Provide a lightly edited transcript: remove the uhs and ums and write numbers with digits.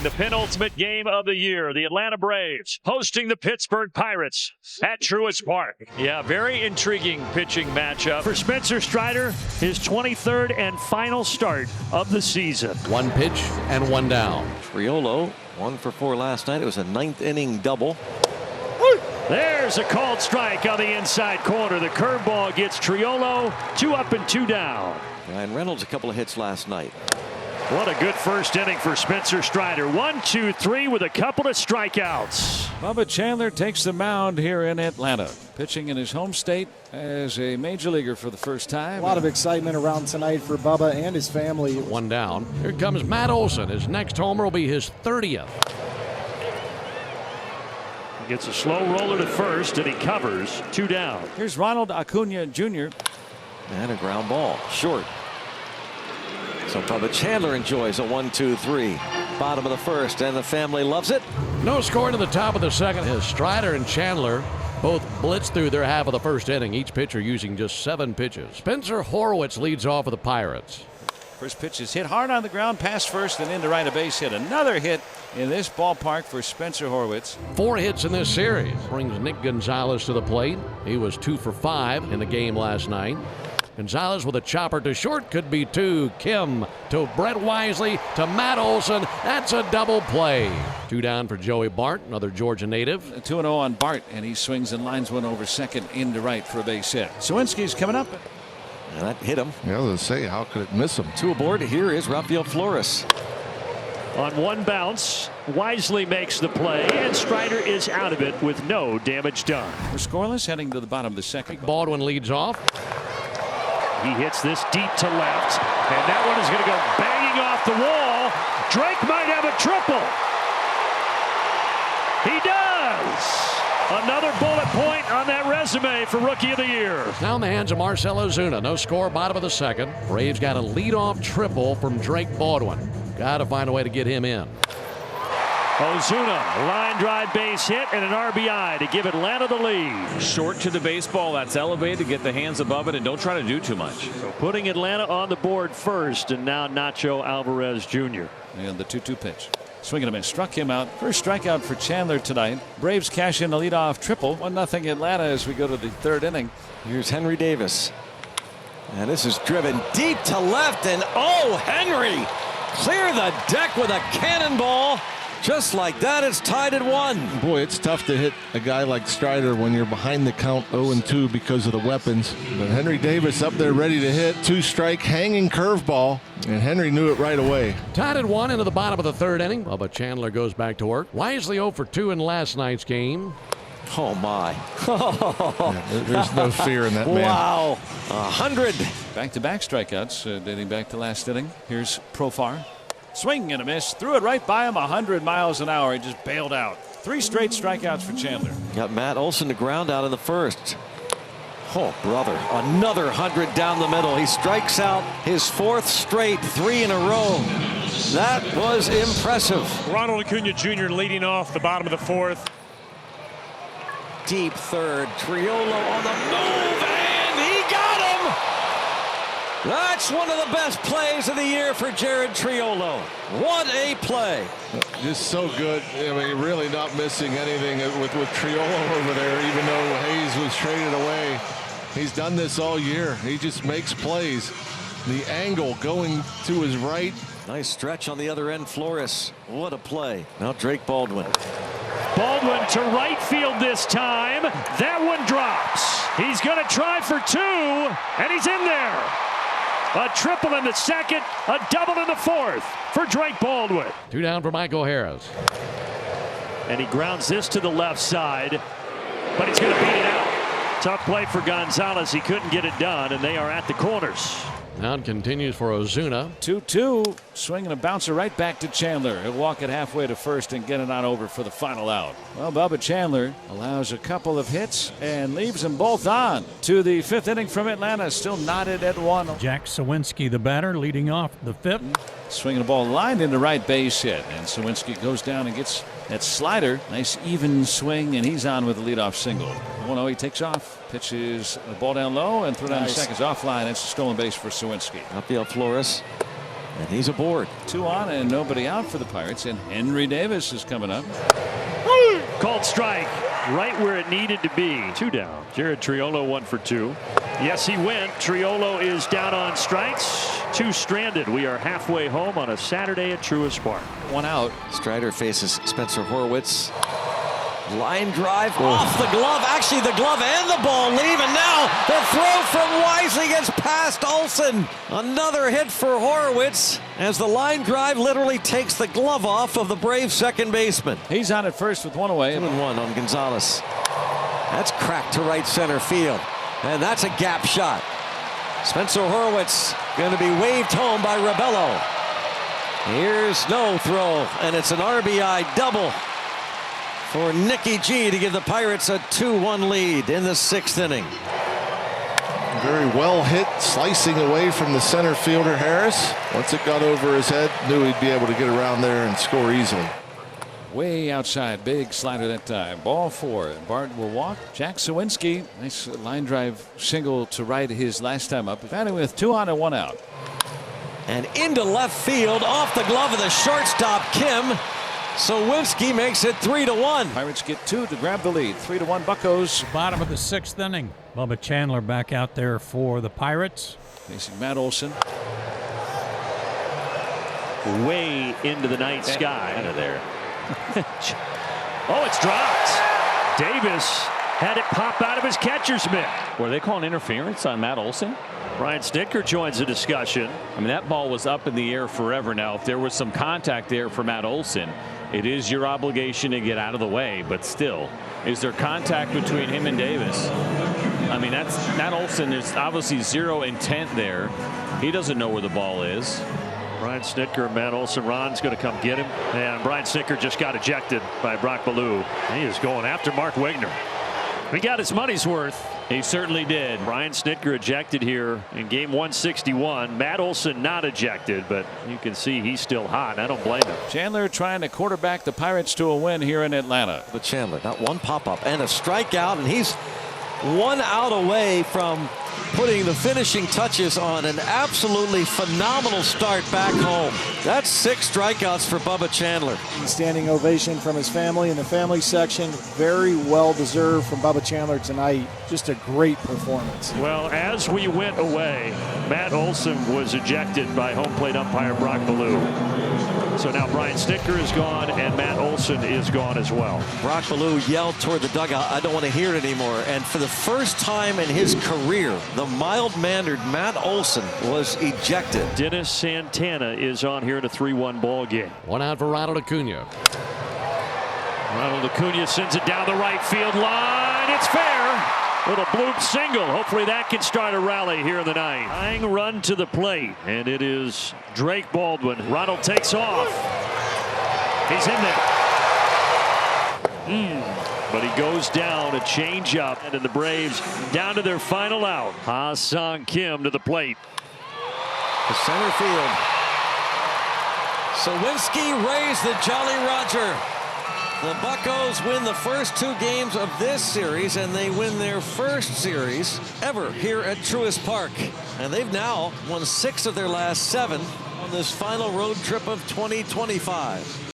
The penultimate game of the year, the Atlanta Braves hosting the Pittsburgh Pirates at Truist Park. Yeah, very intriguing pitching matchup. For Spencer Strider, his 23rd and final start of the season. One pitch and one down. Triolo, 1 for 4 last night. It was a 9th inning double. There's a called strike on the inside corner. The curveball gets Triolo 2 up and 2 down. Ryan Reynolds a couple of hits last night. What a good first inning for Spencer Strider. 1, 2, 3 with a couple of strikeouts. Bubba Chandler takes the mound here in Atlanta, pitching in his home state as a major leaguer for the first time. A lot of excitement around tonight for Bubba and his family. One down. Here comes Matt Olson. His next homer will be his 30th. Gets a slow roller to first, and he covers. 2 down. Here's Ronald Acuna Jr. And a ground ball, short. So Bubba Chandler enjoys a 1-2-3. Bottom of the first, and the family loves it. No score to the top of the second as Strider and Chandler both blitz through their half of the first inning, each pitcher using just 7 pitches. Spencer Horwitz leads off with the Pirates. First pitch is hit hard on the ground, past first and into right, a base hit. Another hit in this ballpark for Spencer Horwitz. 4 hits in this series. Brings Nick Gonzalez to the plate. He was 2 for 5 in the game last night. Gonzalez with a chopper to short, could be 2. Kim to Brett Wisely to Matt Olson. That's a double play. 2 down for Joey Bart, another Georgia native. 2-0 on Bart, and he swings and lines one over second into right for a base hit. Sawinski's coming up. And that hit him. Yeah, I was going to say, how could it miss him? 2 aboard. Here is Rafael Flores. On one bounce, Wisely makes the play, and Strider is out of it with no damage done. We're scoreless, heading to the bottom of the second. Baldwin leads off. He hits this deep to left, and that one is going to go banging off the wall. Drake might have a triple. He does. Another bullet point on that resume for Rookie of the Year. Now in the hands of Marcell Ozuna. No score, bottom of the second. Braves got a leadoff triple from Drake Baldwin. Got to find a way to get him in. Ozuna, line drive base hit and an RBI to give Atlanta the lead. Short to the baseball, that's elevated, get the hands above it, and don't try to do too much. So putting Atlanta on the board first, and now Nacho Alvarez Jr. And the 2-2 pitch. Swinging a miss, struck him out. First strikeout for Chandler tonight. Braves cash in a leadoff triple. 1-0 Atlanta as we go to the 3rd inning. Here's Henry Davis. And this is driven deep to left, and oh, Henry! Clear the deck with a cannonball. Just like that, it's tied at 1. Boy, it's tough to hit a guy like Strider when you're behind the count 0-2 because of the weapons. But Henry Davis up there ready to hit. 2-strike hanging curveball, and Henry knew it right away. Tied at 1 into the bottom of the 3rd inning. Bubba Chandler goes back to work. Wisely 0 for 2 in last night's game. Oh, my. Yeah, there's no fear in that man. Wow. 100. Back-to-back strikeouts dating back to last inning. Here's Profar. Swing and a miss. Threw it right by him 100 miles an hour. He just bailed out. 3 straight strikeouts for Chandler. Got Matt Olson to ground out in the first. Oh, brother. Another 100 down the middle. He strikes out his 4th straight, 3 in a row. That was impressive. Ronald Acuna Jr. leading off the bottom of the 4th. Deep third. Triolo on the move, and he got him! That's one of the best plays of the year for Jared Triolo. What a play. Just so good. I mean, really not missing anything with Triolo over there, even though Hayes was traded away. He's done this all year. He just makes plays. The angle going to his right. Nice stretch on the other end, Flores. What a play. Now Drake Baldwin. Baldwin to right field this time. That one drops. He's going to try for 2, and he's in there. A triple in the second, a double in the 4th for Drake Baldwin. 2 down for Michael Harris. And he grounds this to the left side, but he's going to beat it out. Tough play for Gonzalez. He couldn't get it done, and they are at the corners. Now it continues for Ozuna. 2-2. Swinging a bouncer right back to Chandler. He'll walk it halfway to first and get it on over for the final out. Well, Bubba Chandler allows a couple of hits and leaves them both on to the 5th inning from Atlanta. Still knotted at 1. Jack Sawinski, the batter, leading off the 5th. Swinging the ball lined into right base hit. And Sawinski goes down and gets that slider. Nice even swing, and he's on with the leadoff single. 1-0, he takes off. Pitches the ball down low and throw down the seconds offline. It's a stolen base for Sawinski. Rafael Flores. And he's aboard. 2 on and nobody out for the Pirates, and Henry Davis is coming up. Called strike right where it needed to be. 2 down. Jared Triolo 1 for 2. Yes, he went. Triolo is down on strikes. 2 stranded. We are halfway home on a Saturday at Truist Park. 1 out. Strider faces Spencer Horwitz. Line drive off the glove. Actually, the glove and the ball leave. And now the throw from Wisely gets past Olsen. Another hit for Horwitz as the line drive literally takes the glove off of the Brave second baseman. He's on at first with 1 away. 2-1 on Gonzalez. That's cracked to right center field. And that's a gap shot. Spencer Horwitz going to be waved home by Rebello. Here's no throw, and it's an RBI double for Nicky G to give the Pirates a 2-1 lead in the 6th inning. Very well hit, slicing away from the center fielder Harris. Once it got over his head, knew he'd be able to get around there and score easily. Way outside, big slider that time. Ball 4. Bart will walk. Jack Sawinski, nice line drive single to right his last time up. Batting with 2 on and 1 out. And into left field, off the glove of the shortstop Kim. Sawinski makes it 3-1. Pirates get 2 to grab the lead. 3-1 Buccos. Bottom of the 6th inning. Bubba Chandler back out there for the Pirates. Facing Matt Olson. Way into the night sky. Out of there. Oh, it's dropped. Davis had it pop out of his catcher's mitt. Were they calling interference on Matt Olson? Brian Snitker joins the discussion. I mean, that ball was up in the air forever. Now, if there was some contact there for Matt Olson, it is your obligation to get out of the way. But still, is there contact between him and Davis? I mean, that's Matt Olson. There's obviously zero intent there. He doesn't know where the ball is. Brian Snitker and Matt Olson. Ron's going to come get him. And Brian Snitker just got ejected by Brock Ballou. He is going after Mark Wegner. He got his money's worth. He certainly did. Brian Snitker ejected here in game 161. Matt Olson not ejected, but you can see he's still hot. I don't blame him. Chandler trying to quarterback the Pirates to a win here in Atlanta. But Chandler, not one pop-up and a strikeout, and he's 1 out away from putting the finishing touches on an absolutely phenomenal start back home. That's 6 strikeouts for Bubba Chandler. Standing ovation from his family in the family section. Very well deserved from Bubba Chandler tonight. Just a great performance. Well, as we went away, Matt Olson was ejected by home plate umpire Brock Ballou. So now Brian Snitker is gone and Matt Olson is gone as well. Brock Ballou yelled toward the dugout, "I don't want to hear it anymore." And for the first time in his career, the mild-mannered Matt Olson was ejected. Dennis Santana is on here in a 3-1 ball game. 1 out for Ronald Acuna. Ronald Acuna sends it down the right field line. It's fair. Little bloop single. Hopefully that can start a rally here in the ninth. Tying run to the plate, and it is Drake Baldwin. Ronald takes off. He's in there. But he goes down, a changeup, and the Braves down to their final out. Ha-Sung Kim to the plate. To center field. Sawinski raised the Jolly Roger. The Buccos win the first 2 games of this series, and they win their first series ever here at Truist Park. And they've now won 6 of their last 7 on this final road trip of 2025.